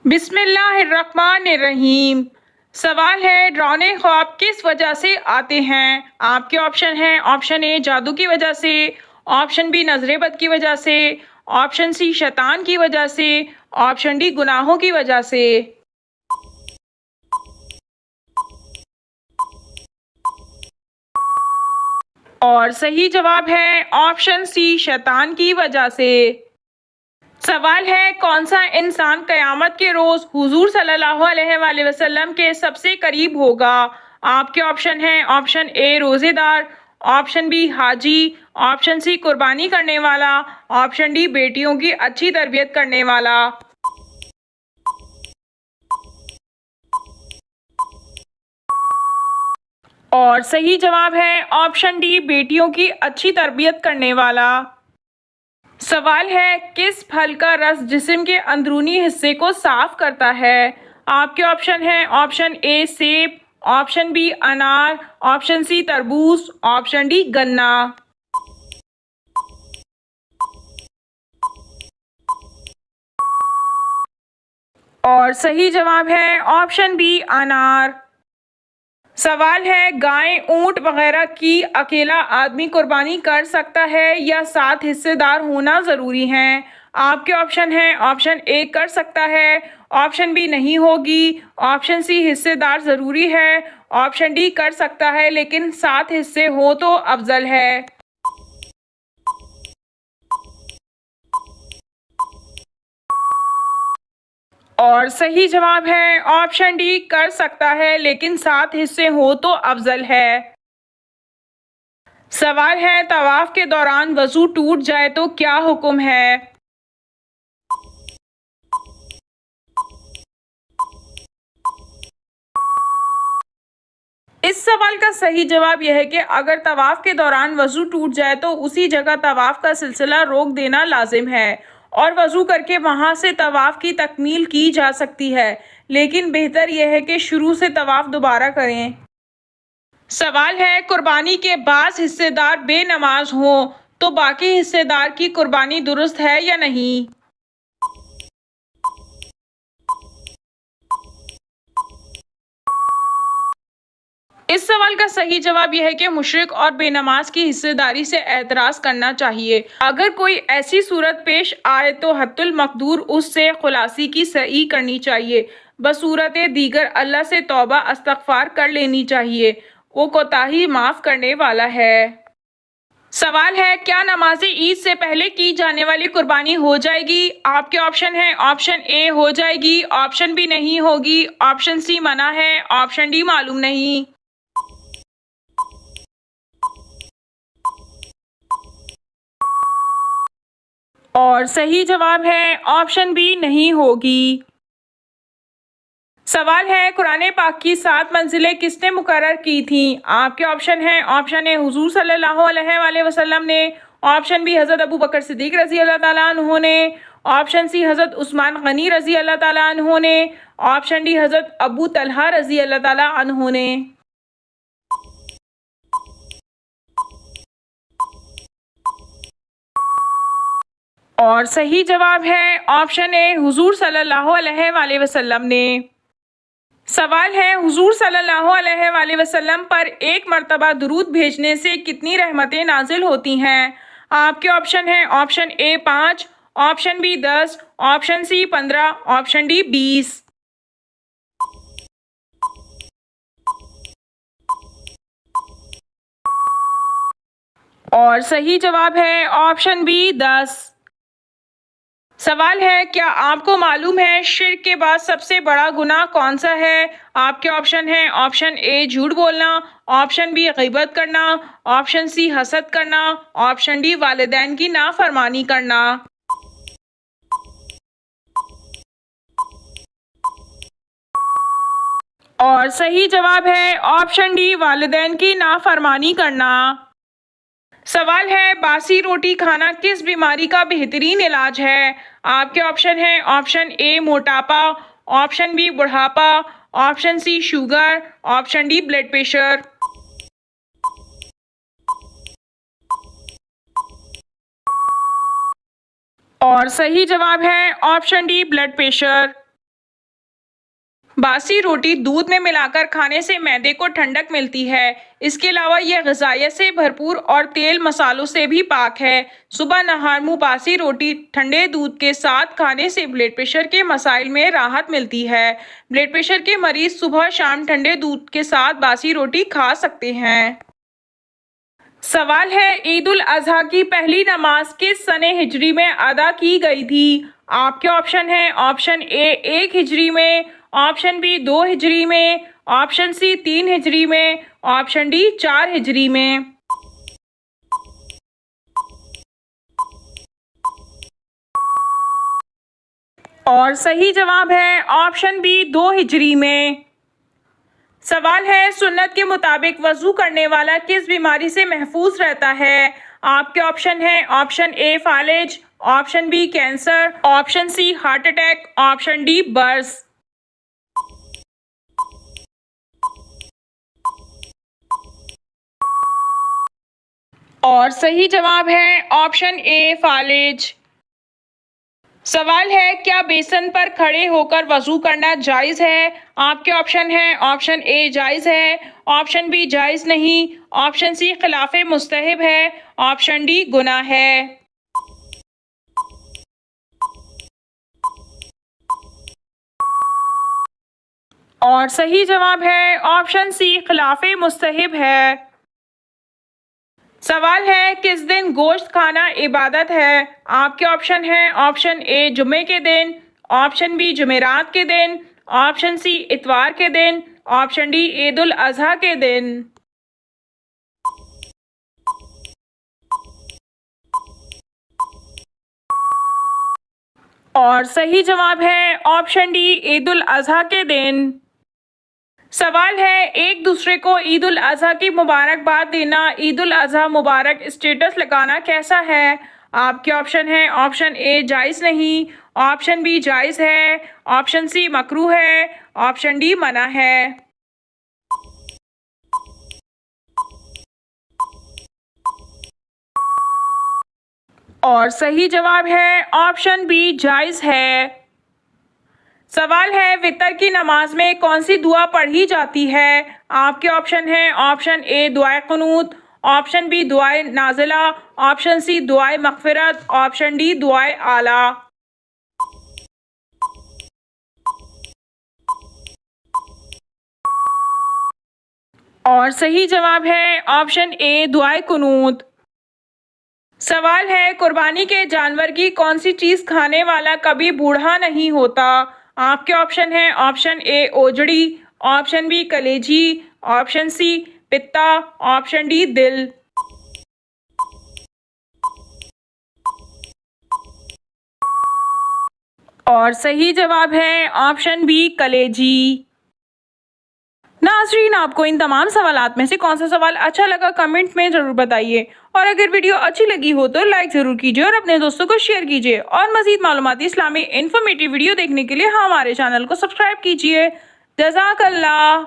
बिस्मिल्लाहिर्रहमानिर्रहीम। सवाल है, डरावने ख्वाब किस वजह से आते हैं? आपके ऑप्शन हैं, ऑप्शन ए जादू की वजह से, ऑप्शन बी नजर बद की वजह से, ऑप्शन सी शैतान की वजह से, ऑप्शन डी गुनाहों की वजह से। और सही जवाब है ऑप्शन सी शैतान की वजह से। सवाल है, कौन सा इंसान कयामत के रोज हुजूर सल्लल्लाहु अलैहि वसल्लम के सबसे करीब होगा? आपके ऑप्शन हैं, ऑप्शन ए रोजेदार, ऑप्शन बी हाजी, ऑप्शन सी कुर्बानी करने वाला, ऑप्शन डी बेटियों की अच्छी तरबियत करने वाला। और सही जवाब है ऑप्शन डी बेटियों की अच्छी तरबियत करने वाला। सवाल है, किस फल का रस जिस्म के अंदरूनी हिस्से को साफ करता है? आपके ऑप्शन हैं, ऑप्शन ए सेब, ऑप्शन बी अनार, ऑप्शन सी तरबूज, ऑप्शन डी गन्ना। और सही जवाब है ऑप्शन बी अनार। सवाल है, गाय, ऊंट वगैरह की अकेला आदमी कुर्बानी कर सकता है या सात हिस्सेदार होना ज़रूरी है? आपके ऑप्शन हैं, ऑप्शन ए कर सकता है, ऑप्शन बी नहीं होगी, ऑप्शन सी हिस्सेदार ज़रूरी है, ऑप्शन डी कर सकता है लेकिन सात हिस्से हो तो अफजल है। और सही जवाब है ऑप्शन डी कर सकता है लेकिन सात हिस्से हो तो अफजल है। सवाल है, तवाफ के दौरान वजू टूट जाए तो क्या हुक्म है? इस सवाल का सही जवाब यह है कि अगर तवाफ के दौरान वजू टूट जाए तो उसी जगह तवाफ का सिलसिला रोक देना लाजिम है और वजू करके वहां से तवाफ की तकमील की जा सकती है, लेकिन बेहतर यह है कि शुरू से तवाफ दोबारा करें। सवाल है, कुर्बानी के बाद हिस्सेदार बेनमाज हों तो बाकी हिस्सेदार की कुर्बानी दुरुस्त है या नहीं? इस सवाल का सही जवाब यह है कि मुशरिक और बेनमाज की हिस्सेदारी से एतराज करना चाहिए। अगर कोई ऐसी सूरत पेश आए तो हत्तुल मकदूर उससे खुलासी की सही करनी चाहिए। बसूरत दीगर अल्लाह से तौबा इस्तगफार कर लेनी चाहिए, वो कोताही माफ करने वाला है। सवाल है, क्या नमाज ईद से पहले की जाने वाली कुर्बानी हो जाएगी? आपके ऑप्शन हैं, ऑप्शन ए हो जाएगी, ऑप्शन बी नहीं होगी, ऑप्शन सी मना है, ऑप्शन डी मालूम नहीं। और सही जवाब है ऑप्शन बी नहीं होगी। सवाल है, कुरान पाक की 7 मंजिलें किसने मुकर्रर की थी? आपके ऑप्शन हैं, ऑप्शन ए हुजूर सल्लल्लाहु अलैहि वसल्लम ने, ऑप्शन बी हज़रत अबू बकर सिद्दीक रजी अल्लाह ताला अन्हु ने, ऑप्शन सी हज़रत उस्मान गनी रजी अल्लाह ताला अन्हु ने, ऑप्शन डी हज़रत अबू तलहा रजी अल्लाह ताला अन्हु ने। और सही जवाब है ऑप्शन ए हुजूर सल्लल्लाहु अलैहि वसल्लम ने। सवाल है, हुजूर सल्लल्लाहु अलैहि वसल्लम पर एक मर्तबा दुरूद भेजने से कितनी रहमतें नाजिल होती हैं? आपके ऑप्शन हैं, option A 5, option B 10, option C 15, option D 20। और सही जवाब है ऑप्शन बी 10। सवाल है, क्या आपको मालूम है शिर्क के बाद सबसे बड़ा गुनाह कौन सा है? आपके ऑप्शन हैं, ऑप्शन ए झूठ बोलना, ऑप्शन बी गीबत करना, ऑप्शन सी हसद करना, ऑप्शन डी वालिदैन की नाफरमानी करना। और सही जवाब है ऑप्शन डी वालिदैन की नाफरमानी करना। सवाल है, बासी रोटी खाना किस बीमारी का बेहतरीन इलाज है? आपके ऑप्शन हैं, ऑप्शन ए मोटापा, ऑप्शन बी बुढ़ापा, option C sugar, option D blood pressure. और सही जवाब है ऑप्शन डी ब्लड प्रेशर। बासी रोटी दूध में मिलाकर खाने से मैदे को ठंडक मिलती है। इसके अलावा यह ग़िज़ाइयत से भरपूर और तेल मसालों से भी पाक है। सुबह नहार मुँह बासी रोटी ठंडे दूध के साथ खाने से ब्लड प्रेशर के मसाइल में राहत मिलती है। ब्लड प्रेशर के मरीज सुबह शाम ठंडे दूध के साथ बासी रोटी खा सकते हैं। सवाल है, ईद उल अजहा की पहली नमाज किस सने हिजरी में अदा की गई थी? आपके ऑप्शन है ऑप्शन ए 1 हिजरी में, ऑप्शन बी 2 हिजरी में, ऑप्शन सी 3 हिजरी में, ऑप्शन डी 4 हिजरी में। और सही जवाब है ऑप्शन बी 2 हिजरी में। सवाल है, सुन्नत के मुताबिक वजू करने वाला किस बीमारी से महफूज रहता है? आपके ऑप्शन है ऑप्शन ए फालिज, option B cancer, option C heart attack, option D बर्स। और सही जवाब है ऑप्शन ए फालिज। सवाल है, क्या बेसन पर खड़े होकर वजू करना जायज़ है? आपके ऑप्शन है ऑप्शन ए जायज़ है, ऑप्शन बी जायज़ नहीं, ऑप्शन सी खिलाफे मुस्तहब है, ऑप्शन डी गुनाह है। और सही जवाब है ऑप्शन सी खिलाफे मुस्तहब है। सवाल है, किस दिन गोश्त खाना इबादत है? आपके ऑप्शन है ऑप्शन ए जुमे के दिन, ऑप्शन बी जुमेरात के दिन, ऑप्शन सी इतवार के दिन, ऑप्शन डी ईद उल अजहा के दिन। और सही जवाब है ऑप्शन डी ईद उल अजहा के दिन। सवाल है, एक दूसरे को ईद उल अजहा की मुबारकबाद देना, ईद उल अजहा मुबारक स्टेटस लगाना कैसा है? आपके ऑप्शन है ऑप्शन ए जायज़ नहीं, ऑप्शन बी जायज़ है, ऑप्शन सी मकरूह है, ऑप्शन डी मना है। और सही जवाब है ऑप्शन बी जायज़ है। सवाल है, वितर की नमाज में कौन सी दुआ पढ़ी जाती है? आपके ऑप्शन है ऑप्शन ए दुआए कुनूत, ऑप्शन बी दुआए नाजिला, ऑप्शन सी दुआए मगफिरत, ऑप्शन डी दुआए आला। और सही जवाब है ऑप्शन ए दुआए कुनूत। सवाल है, कुर्बानी के जानवर की कौन सी चीज़ खाने वाला कभी बूढ़ा नहीं होता? आपके ऑप्शन है ऑप्शन ए ओजड़ी, ऑप्शन बी कलेजी, ऑप्शन सी पित्ता, ऑप्शन डी दिल। और सही जवाब है ऑप्शन बी कलेजी। नाज़रीन, आपको इन तमाम सवालात में से कौन सा सवाल अच्छा लगा कमेंट में ज़रूर बताइए, और अगर वीडियो अच्छी लगी हो तो लाइक ज़रूर कीजिए और अपने दोस्तों को शेयर कीजिए। और मज़ीद मालूमाती इस्लामी इन्फॉर्मेटिव वीडियो देखने के लिए हमारे चैनल को सब्सक्राइब कीजिए। जज़ाकल्लाह।